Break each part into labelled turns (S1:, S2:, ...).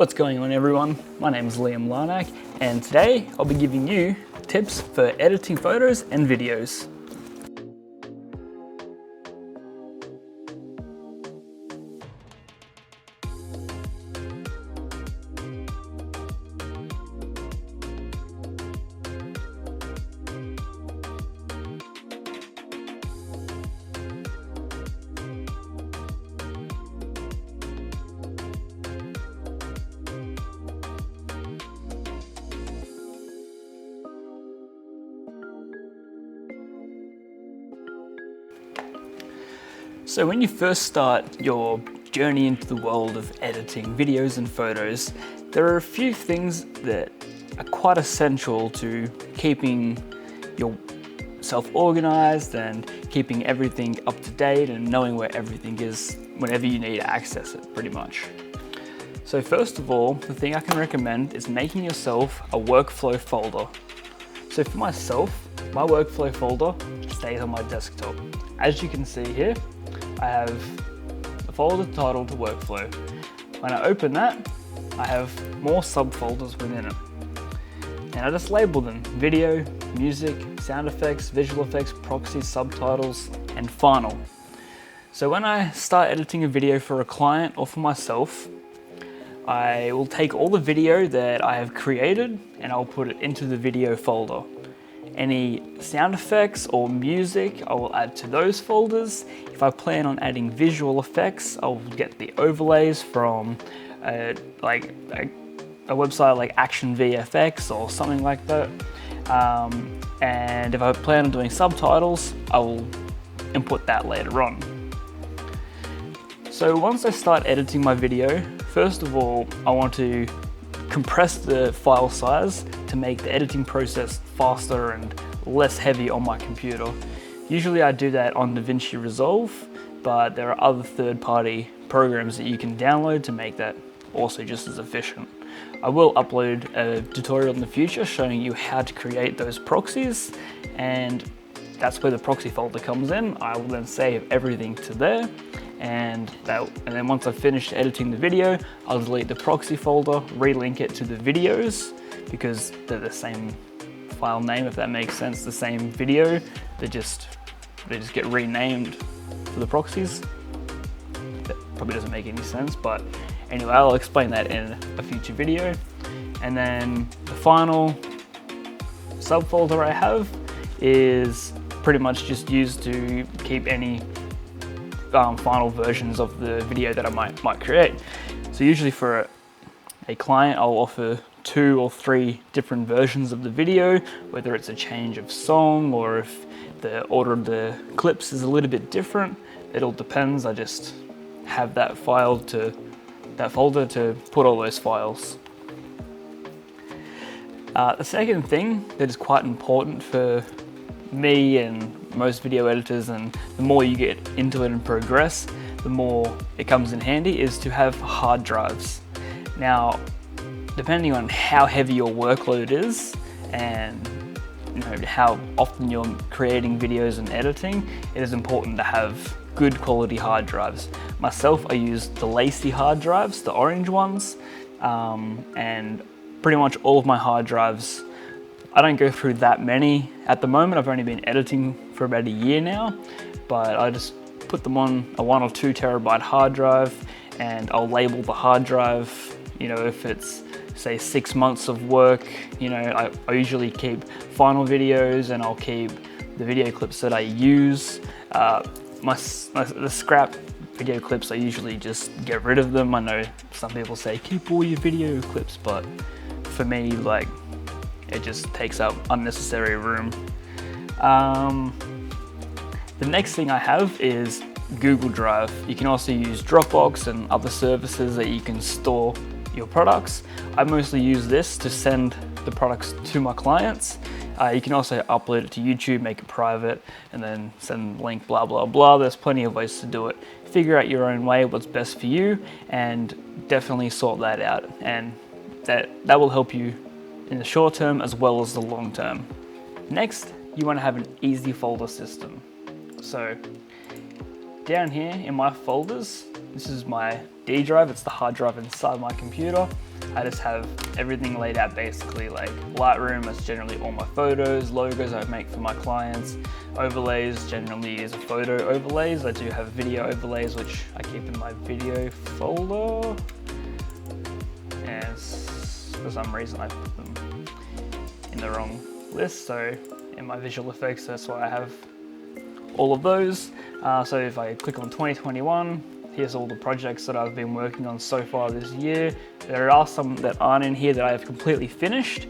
S1: What's going on everyone? My name is Liam Larnack and today I'll be giving you tips for editing photos and videos. So when you first start your journey into the world of editing videos and photos, there are a few things that are quite essential to keeping yourself organized and keeping everything up to date and knowing where everything is whenever you need to access it, pretty much. So first of all, the thing I can recommend is making yourself a workflow folder. So for myself, my workflow folder stays on my desktop. As you can see here, I have a folder titled Workflow. When I open that, I have more subfolders within it. And I just label them: video, music, sound effects, visual effects, proxies, subtitles, and final. So when I start editing a video for a client or for myself, I will take all the video that I have created and I'll put it into the video folder. Any sound effects or music, I will add to those folders. If I plan on adding visual effects, I'll get the overlays from a website like Action VFX or something like that. And if I plan on doing subtitles, I will input that later on. So once I start editing my video, first of all, I want to compress the file size to make the editing process faster and less heavy on my computer. Usually I do that on Davinci Resolve, but there are other third-party programs that you can download to make that also just as efficient. I will upload a tutorial in the future showing you how to create those proxies, and that's where the proxy folder comes in. I will then save everything to there. And then once I've finished editing the video, I'll delete the proxy folder, relink it to the videos because they're the same file name, if that makes sense, the same video. They just get renamed for the proxies. That probably doesn't make any sense, but anyway, I'll explain that in a future video. And then the final subfolder I have is pretty much just used to keep any final versions of the video that I might create. So usually for a client, I'll offer 2 or 3 different versions of the video, whether it's a change of song or if the order of the clips is a little bit different. It all depends. I just have that folder to put all those files. The second thing that is quite important for me and most video editors, and the more you get into it and progress, the more it comes in handy, is to have hard drives. Now, depending on how heavy your workload is and how often you're creating videos and editing, it is important to have good quality hard drives. Myself, I use the Lacy hard drives, the orange ones, and pretty much all of my hard drives, I don't go through that many. At the moment, I've only been editing for about a year now, but I just put them on a 1 or 2 terabyte hard drive and I'll label the hard drive. If it's say 6 months of work, I usually keep final videos and I'll keep the video clips that I use. The scrap video clips, I usually just get rid of them. I know some people say keep all your video clips, but for me, it just takes up unnecessary room. The next thing I have is Google Drive. You can also use Dropbox and other services that you can store your products. I mostly use this to send the products to my clients. You can also upload it to YouTube, make it private, and then send the link, blah, blah, blah. There's plenty of ways to do it. Figure out your own way, what's best for you, and definitely sort that out. And that will help you in the short term as well as the long term. Next, you want to have an easy folder system. So down here in my folders, this is my D drive, it's the hard drive inside my computer. I just have everything laid out basically. Like Lightroom, that's generally all my photos, logos I make for my clients. Overlays generally is a photo overlays. I do have video overlays, which I keep in my video folder. And for some reason I put them in the wrong list. So in my visual effects, that's why I have all of those. So if I click on 2021, here's all the projects that I've been working on so far this year. There are some that aren't in here that I have completely finished.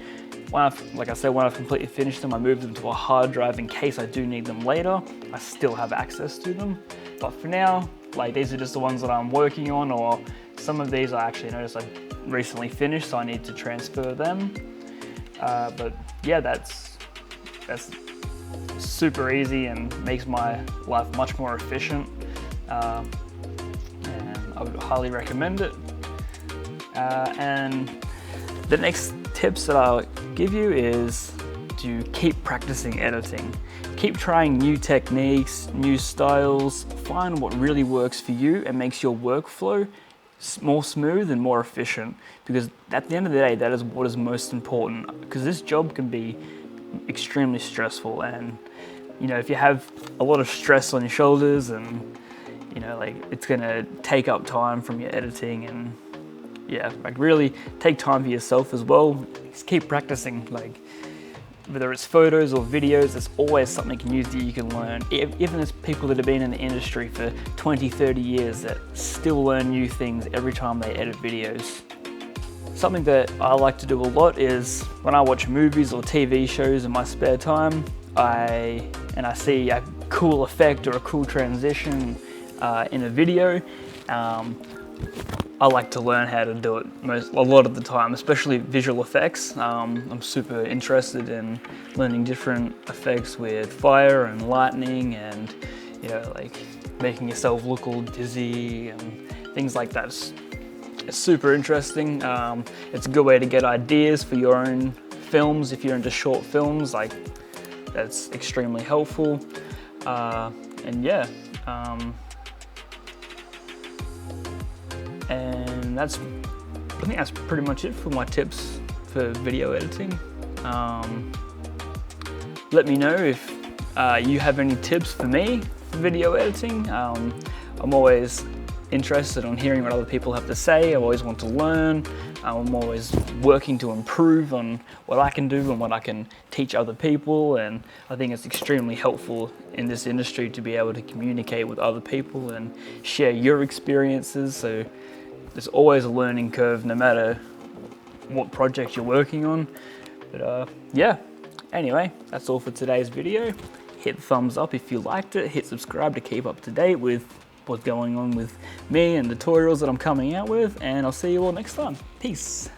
S1: Like I said, when I've completely finished them, I move them to a hard drive in case I do need them later. I still have access to them. But for now, like these are just the ones that I'm working on, or some of these I actually noticed I recently finished, so I need to transfer them. But yeah, that's super easy and makes my life much more efficient. And I would highly recommend it. And the next tips that I'll give you is to keep practicing editing. Keep trying new techniques, new styles, find what really works for you and makes your workflow more smooth and more efficient, because at the end of the day, that is what is most important, because this job can be extremely stressful, and you know, if you have a lot of stress on your shoulders, and you know, like it's gonna take up time from your editing, and yeah, like really take time for yourself as well. Just keep practicing, like whether it's photos or videos, there's always something new that you can learn. Even there's people that have been in the industry for 20, 30 years that still learn new things every time they edit videos. Something that I like to do a lot is when I watch movies or TV shows in my spare time, I see a cool effect or a cool transition in a video, I like to learn how to do it a lot of the time, especially visual effects. I'm super interested in learning different effects with fire and lightning, and you know, like making yourself look all dizzy and things like that. It's super interesting. It's a good way to get ideas for your own films. If you're into short films, like that's extremely helpful. And yeah. And I think that's pretty much it for my tips for video editing. Let me know if you have any tips for me for video editing. I'm always interested in hearing what other people have to say. I always want to learn. I'm always working to improve on what I can do and what I can teach other people, and I think it's extremely helpful in this industry to be able to communicate with other people and share your experiences. So there's always a learning curve no matter what project you're working on. But yeah, anyway, that's all for today's video. Hit thumbs up if you liked it, hit subscribe to keep up to date with what's going on with me and tutorials that I'm coming out with, and I'll see you all next time. Peace.